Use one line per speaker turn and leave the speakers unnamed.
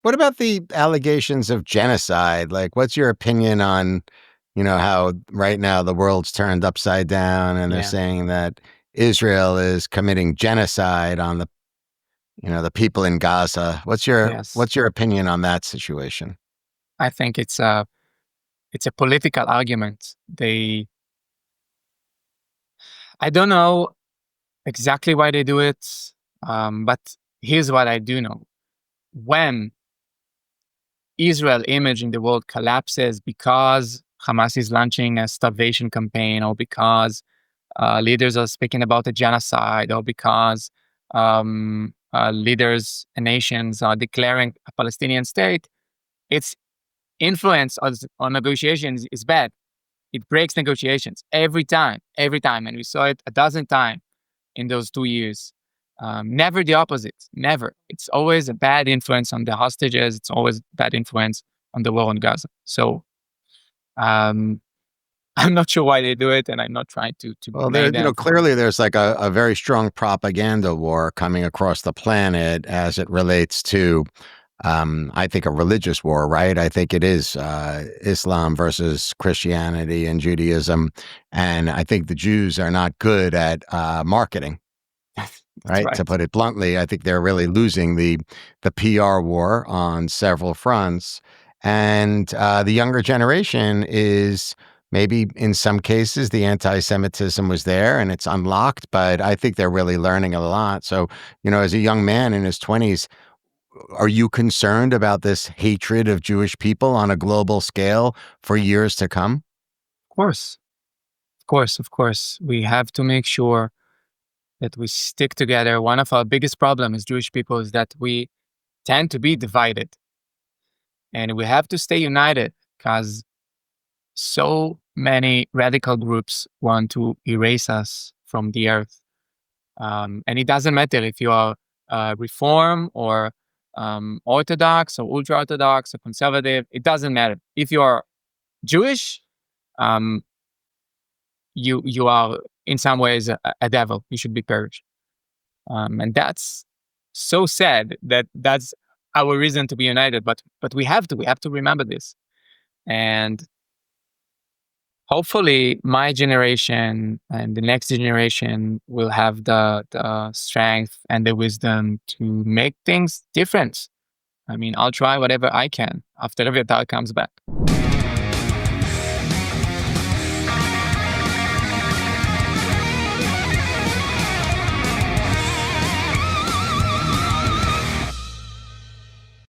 What about the allegations of genocide? Like, what's your opinion on, how right now the world's turned upside down and they're
Yeah.
saying that Israel is committing genocide on the people in Gaza. What's your
Yes.
what's your opinion on that situation?
I think it's a political argument. I don't know exactly why they do it, but here's what I do know: when Israel image in the world collapses because Hamas is launching a starvation campaign, or because leaders are speaking about a genocide, or because leaders and nations are declaring a Palestinian state, its influence on negotiations is bad. It breaks negotiations every time. And we saw it a dozen times in those 2 years. Never the opposite, never. It's always a bad influence on the hostages. It's always bad influence on the war on Gaza. So um, I'm not sure why they do it, and I'm not trying to
Well, there,
blame them for.
clearly there's like a very strong propaganda war coming across the planet as it relates to, I think, a religious war, right? I think it is Islam versus Christianity and Judaism. And I think the Jews are not good at marketing,
That's
right? To
right.
put it bluntly, I think they're really losing the PR war on several fronts. And the younger generation is maybe in some cases the anti-Semitism was there and it's unlocked, but I think they're really learning a lot. So, as a young man in his 20s, are you concerned about this hatred of Jewish people on a global scale for years to come?
Of course, of course, of course. We have to make sure that we stick together. One of our biggest problems as Jewish people is that we tend to be divided, and we have to stay united because so many radical groups want to erase us from the earth. And it doesn't matter if you are Reform or Orthodox or ultra Orthodox or conservative. It doesn't matter. If you are Jewish, um, you are in some ways a devil. You should be perished. And that's so sad that that's our reason to be united. But we have to remember this. And hopefully my generation and the next generation will have the strength and the wisdom to make things different. I mean, I'll try whatever I can after Evyatar comes back.